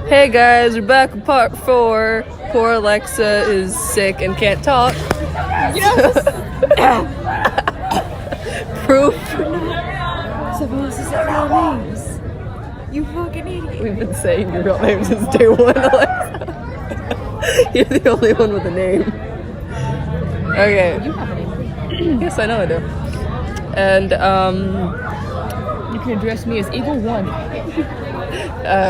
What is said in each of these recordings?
Hey guys, we're back with part 4. Poor Alexa is sick and can't talk. Proof. Supposed to say real names. You fucking idiot. We've been saying your real name since day 1, Alexa. You're the only one with a name. Okay. You have a name. Yes, I know I do. And, You can address me as Eagle 1.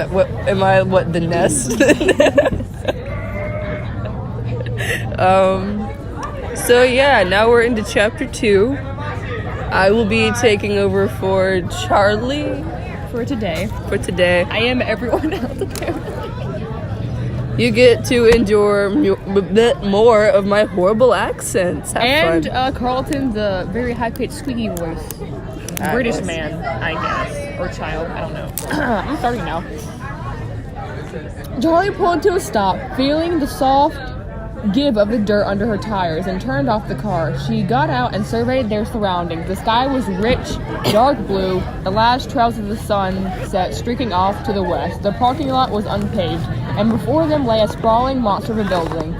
what am I? What, the nest? So yeah, now we're into chapter 2. I will be taking over for CHArLiE For today. I am everyone else apparently. You get to endure a bit more of my horrible accents. Have fun. Carlton, the very high-pitched squeaky voice. British man, I guess. Or child, I don't know. I'm starting now. CHArLiE pulled to a stop, feeling the soft give of the dirt under her tires, and turned off the car. She got out and surveyed their surroundings. The sky was rich, dark blue, the last trails of the sunset streaking off to the west. The parking lot was unpaved, and before them lay a sprawling monster of a building.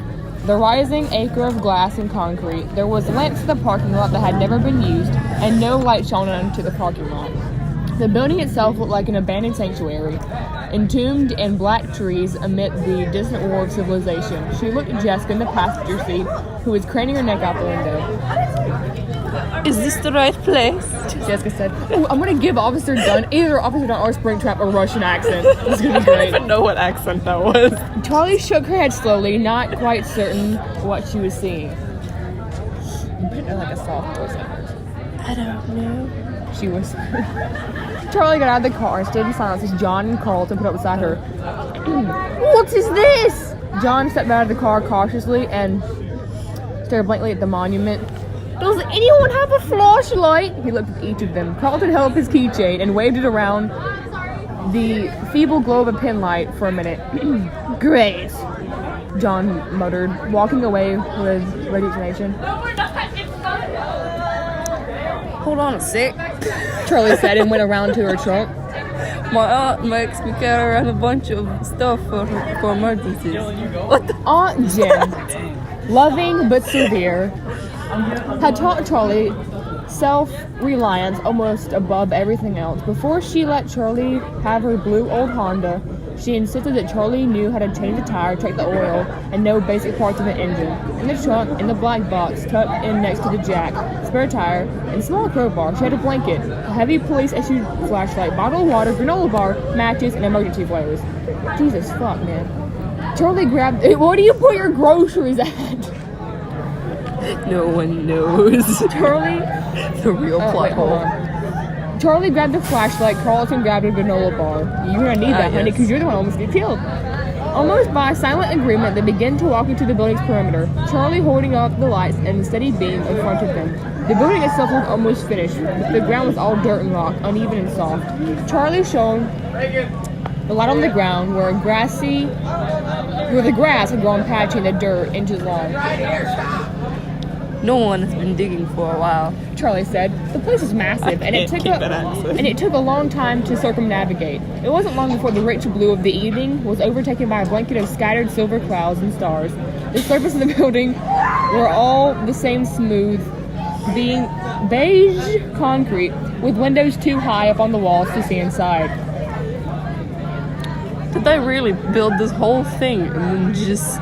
The rising acre of glass and concrete. There was lengths of the parking lot that had never been used, and no light shone into the parking lot. The building itself looked like an abandoned sanctuary, entombed in black trees amid the distant roar of civilization. She looked at Jessica in the passenger seat, who was craning her neck out the window. Is this the right place? Jessica said, "Oh, I'm gonna give Officer Dunn either Officer Dunn or Springtrap a Russian accent. This is gonna be I don't great." even know what accent that was. CHArLiE shook her head slowly, not quite certain what she was seeing. You put it in like a soft voice at first. I don't know. She whispered. CHArLiE got out of the car and stood in silence as John and Carlton put up beside her. "What is this?" John stepped out of the car cautiously and stared blankly at the monument. "Does anyone have a flashlight?" He looked at each of them. Carlton held up his keychain and waved it around the feeble glow of a pin light for a minute. "Great," John muttered, walking away with resignation. Hold on a sec. CHArLiE said and went around to her trunk. My aunt makes me carry around a bunch of stuff for emergencies. What the? Aunt Jen, loving but severe, had taught CHArLiE self-reliance almost above everything else. Before she let CHArLiE have her blue old Honda, she insisted that CHArLiE knew how to change the tire, check the oil, and know basic parts of an engine. In the trunk, in the black box, tucked in next to the jack, spare tire, and small crowbar, she had a blanket, a heavy police-issued flashlight, bottle of water, granola bar, matches, and emergency flares. Jesus fuck, man. CHArLiE grabbed... Where do you put your groceries at? No one knows. CHArLiE... The real plot hole. CHArLiE grabbed the flashlight, Carlton grabbed a granola bar. You're gonna need that, honey, because you're the one who almost get killed. Almost by silent agreement, they began to walk into the building's perimeter, CHArLiE holding up the lights and the steady beam in front of them. The building itself was almost finished, but the ground was all dirt and rock, uneven and soft. CHArLiE shone the light on the ground where the grass had grown patchy and the dirt inches long. No one has been digging for a while. CHArLiE said. The place is massive, and it took a long time to circumnavigate. It wasn't long before the rich blue of the evening was overtaken by a blanket of scattered silver clouds and stars. The surface of the building were all the same smooth, being beige concrete, with windows too high up on the walls to see inside. Did they really build this whole thing and then just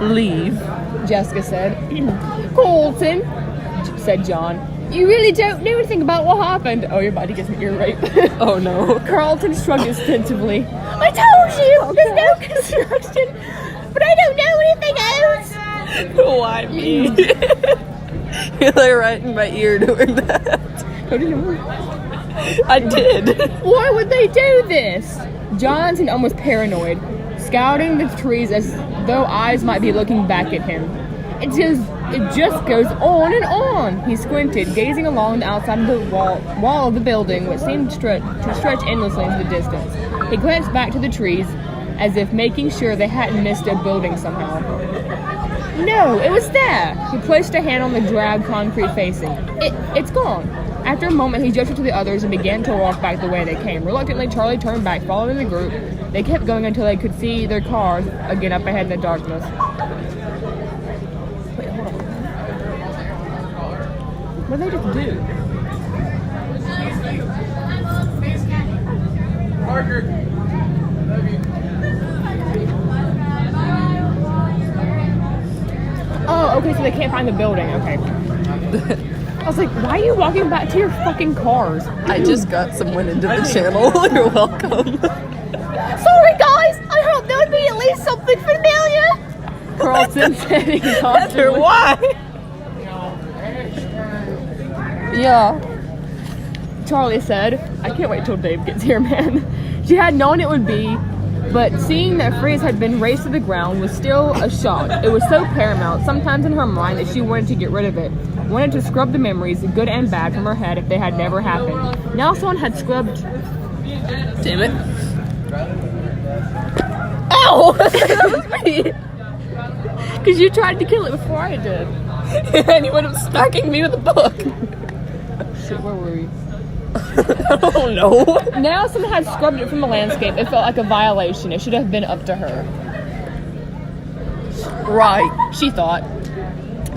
leave? Jessica said. "Colton," said John, "you really don't know anything about what happened." Oh, you're about to get some ear rape. Oh no. Carlton shrugged extensively. "I told you, there's no construction, but I don't know anything else." Why me? You're like right in my ear doing that. I did. Why would they do this? John seemed almost paranoid, scouting the trees as though eyes might be looking back at him. It just goes on and on. He squinted, gazing along the outside of the wall of the building, which seemed to stretch endlessly into the distance. He glanced back to the trees, as if making sure they hadn't missed a building somehow. No, it was there. He placed a hand on the drab concrete facing. It's gone. After a moment, he gestured to the others and began to walk back the way they came. Reluctantly, Charlie turned back, following the group. They kept going until they could see their cars again up ahead in the darkness. Wait, hold on. What did they just do? Oh, okay, so they can't find the building. Okay. I was like, why are you walking back to your fucking cars? I just got someone into the channel. You're welcome. Sorry, guys. I hope there would be at least something familiar. Carlton said exhaustedly. Why? Yeah. Charlie said, I can't wait till Dave gets here, man. She had known it would be, but seeing that Frizz had been razed to the ground was still a shock. It was so paramount, sometimes in her mind, that she wanted to get rid of it. Wanted to scrub the memories, good and bad, from her head if they had never happened. Now someone had scrubbed... Damn it. Ow! That was me. Because you tried to kill it before I did. And you ended up smacking me with a book. Shit, where were we? I don't know. Now someone had scrubbed it from the landscape. It felt like a violation. It should have been up to her. Right. She thought.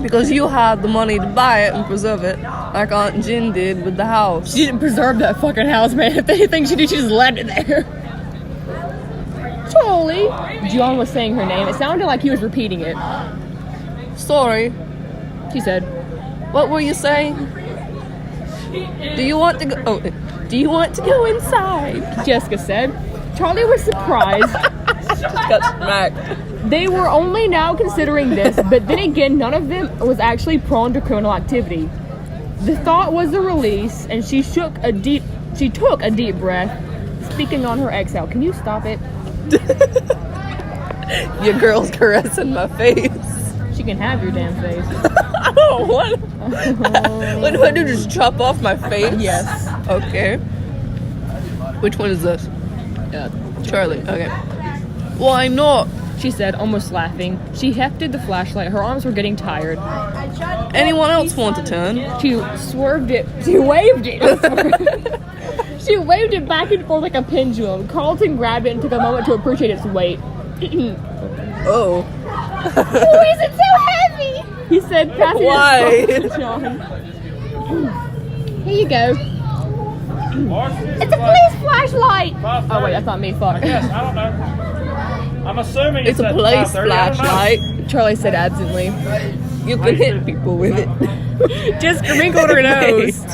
Because you had the money to buy it and preserve it, like Aunt Jen did with the house. She didn't preserve that fucking house, man. If anything she did, she just left it there. Charlie. John was saying her name. It sounded like he was repeating it. Sorry. She said, What were you saying? Do you want to go? Oh, do you want to go inside? Jessica said. Charlie was surprised. Just got smacked. They were only now considering this, but then again, none of them was actually prone to criminal activity. The thought was a release, and she took a deep breath, speaking on her exhale. Can you stop it? Your girl's caressing my face. She can have your damn face. I don't want. What do I do? Just chop off my face? Yes. Okay. Which one is this? CHArLiE. Okay. Why not? She said, almost laughing. She hefted the flashlight. Her arms were getting tired. Anyone else want to turn? She swerved it. She waved it. She waved it back and forth like a pendulum. Carlton grabbed it and took a moment to appreciate its weight. Oh. Why is it so heavy? He said, passing Why? it to John. Here you go. It's a police flashlight. Oh wait, that's not me. Fuck. Yes, I don't know. I'm assuming It's a police flashlight. Charlie said absently. You can hit people with it. Just wrinkled her nose.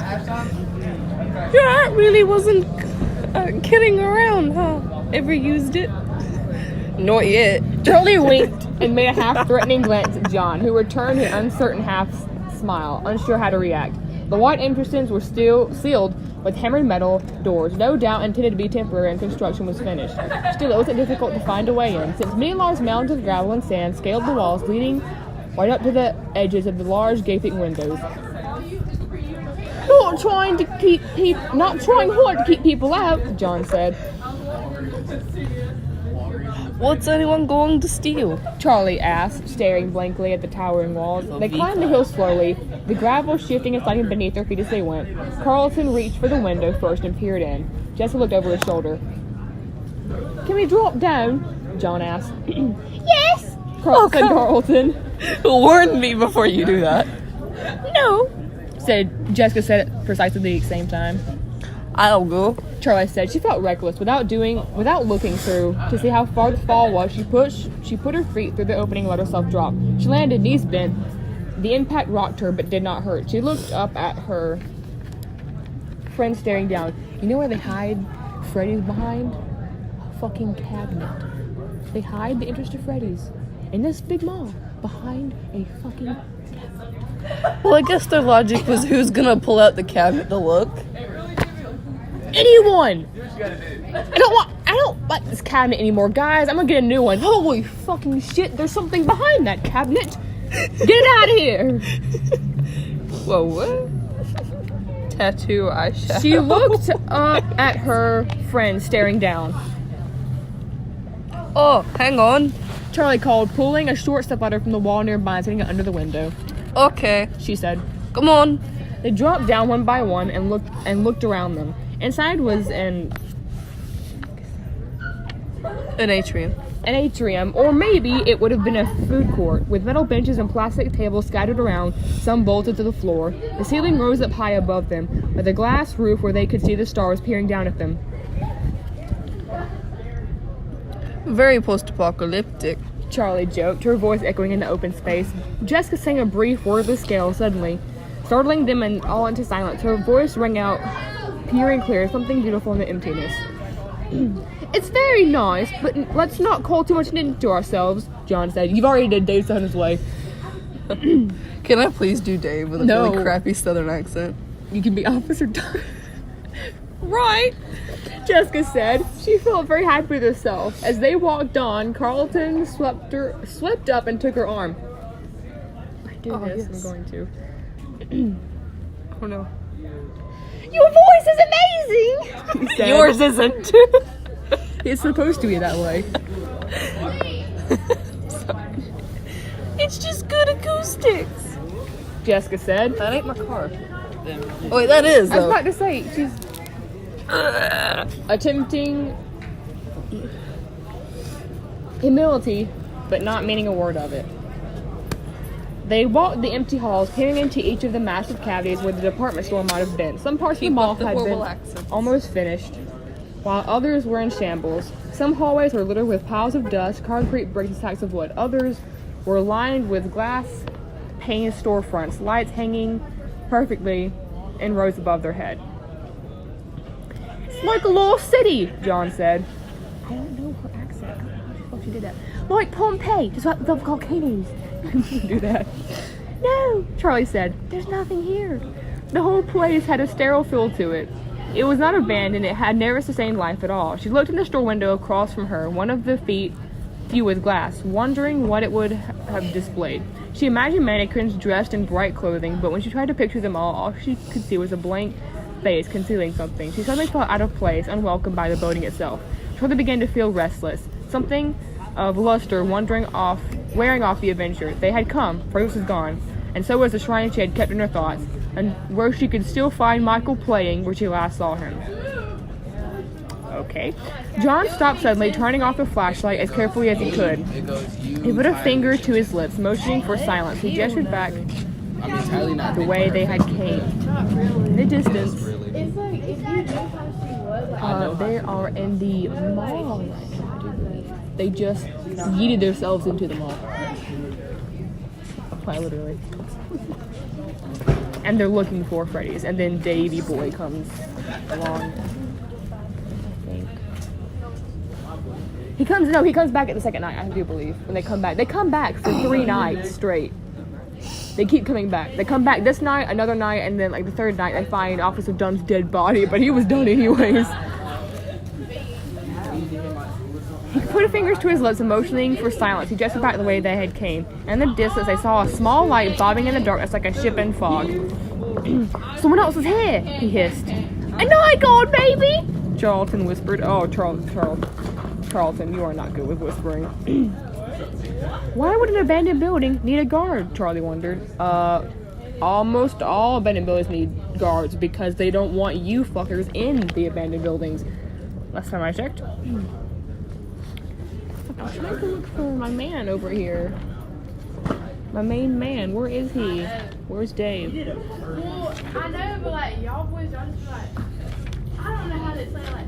Yeah, I really wasn't kidding around, huh? Ever used it? Not yet. Charlie winked and made a half-threatening glance at John, who returned an uncertain half-smile, unsure how to react. The white entrances were still sealed with hammered metal doors, no doubt intended to be temporary, and construction was finished. Still, it wasn't difficult to find a way in, since many large mounds of gravel and sand scaled the walls, leading right up to the edges of the large gaping windows. Not trying hard to keep people out, John said. What's anyone going to steal? Charlie asked, staring blankly at the towering walls. They climbed the hill slowly, the gravel shifting and sliding beneath their feet as they went. Carlton reached for the window first and peered in. Jessica looked over his shoulder. Can we drop down? John asked. Yes! Carlton. Warn me before you do that. No, Jessica said at precisely the same time. I'll go. Charlie said. She felt reckless. Without looking through to see how far the fall was, she put her feet through the opening and let herself drop. She landed, knees bent. The impact rocked her but did not hurt. She looked up at her friend staring down. You know where they hide Freddy's behind? A fucking cabinet. They hide the entrance to Freddy's in this big mall behind a fucking cabinet. Well, I guess their logic was who's gonna pull out the cabinet to look. Anyone! I don't like this cabinet anymore, guys. I'm gonna get a new one. Holy fucking shit, there's something behind that cabinet. Get it out of here. Whoa, what? Tattoo eyeshadow. She looked up at her friend staring down. Oh, hang on. Charlie called, pulling a short step ladder from the wall nearby and setting it under the window. Okay. She said. Come on. They dropped down one by one and looked around them. Inside was an atrium. An atrium, or maybe it would have been a food court, with metal benches and plastic tables scattered around, some bolted to the floor. The ceiling rose up high above them, with a glass roof where they could see the stars peering down at them. Very post-apocalyptic. CHArLiE joked, her voice echoing in the open space. Jessica sang a brief, wordless scale suddenly, startling them all into silence. Her voice rang out, pure and clear, something beautiful in the emptiness. It's very nice, but let's not call too much into ourselves, John said. You've already did Dave's on his way. Can I please do Dave with a really crappy southern accent? You can be Officer Don. Right, Jessica said. She felt very happy with herself. As they walked on, Carlton swept up and took her arm. I do this, yes. I'm going to. Oh no. Your voice is amazing! He said. Yours isn't. It's supposed to be that way. It's just good acoustics, Jessica said. That ain't my car. Oh wait, that is, though. I was about to say, she's attempting humility, but not meaning a word of it. They walked the empty halls, peering into each of the massive cavities where the department store might have been. Some parts of the mall had been almost finished, while others were in shambles. Some hallways were littered with piles of dust, concrete bricks, and stacks of wood. Others were lined with glass-paned storefronts, lights hanging perfectly in rows above their head. It's like a lost city, John said. I don't know her accent. Oh, she did that. Like Pompeii, just like the volcanoes. Do that. No, CHArLiE said. There's nothing here. The whole place had a sterile feel to it. It was not abandoned. It had never sustained life at all. She looked in the store window across from her, one of the few with glass, wondering what it would have displayed. She imagined mannequins dressed in bright clothing, but when she tried to picture them all she could see was a blank face concealing something. She suddenly felt out of place, unwelcome by the building itself. CHArLiE began to feel restless. Something of luster wearing off the adventure. They had come, Fergus was gone, and so was the shrine she had kept in her thoughts, and where she could still find Michael playing where she last saw him. Okay. John stopped suddenly, turning off the flashlight as carefully as he could. He put a finger to his lips, motioning for silence. He gestured back the way they had came. In the distance, they are in the mall right now. They just yeeted themselves into the mall. Quite literally. And they're looking for Freddy's. And then Davey Boy comes along. I think. He comes back at the second night, I do believe. When they come back. They come back for 3 nights straight. They keep coming back. They come back this night, another night, and then like the third night they find Officer Dunn's dead body, but he was done anyways. He put his fingers to his lips, motioning for silence. He gestured back the way they had came. In the distance, they saw a small light bobbing in the darkness like a ship in fog. Someone else was here, he hissed. A night guard, baby! Charlton whispered. Oh, Charlton, you are not good with whispering. Why would an abandoned building need a guard? CHArLiE wondered. Almost all abandoned buildings need guards because they don't want you fuckers in the abandoned buildings. Last time I checked. I'm trying to look for my man over here. My main man. Where is he? Where's Dave? Well, I know, but like y'all boys are just like, I don't know how to say like.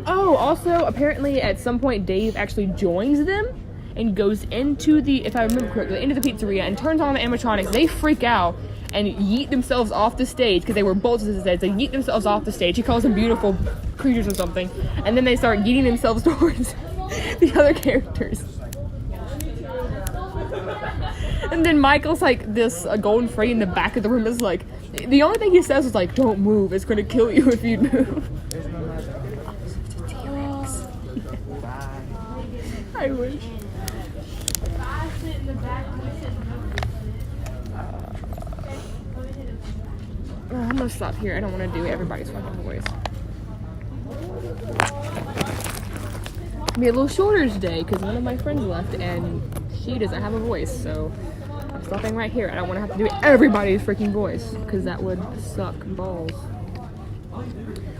Oh, also apparently at some point Dave actually joins them and goes into the, if I remember correctly, into the pizzeria and turns on the animatronics. They freak out and yeet themselves off the stage because they were bolted to the stage. They yeet themselves off the stage. He calls them beautiful creatures or something, and then they start yeeting themselves towards the other characters. And then Michael's like this golden Freddy in the back of the room is like, the only thing he says is like, don't move, it's gonna kill you if you move. I wish. I'm gonna stop here. I don't want to do everybody's fucking voice. Be a little shorter today because one of my friends left and she doesn't have a voice, so I'm stopping right here. I don't want to have to do everybody's freaking voice because that would suck balls.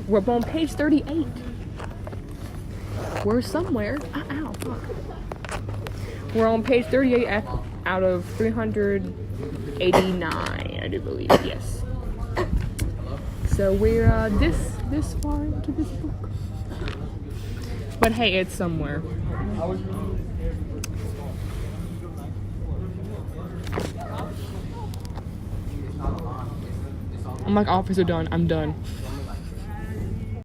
We're up on page 38. We're somewhere. Ow, fuck. We're on page 38 out of 389, I do believe. Yes. So we're this far into this book. But hey, it's somewhere. I'm like, officer done. I'm done.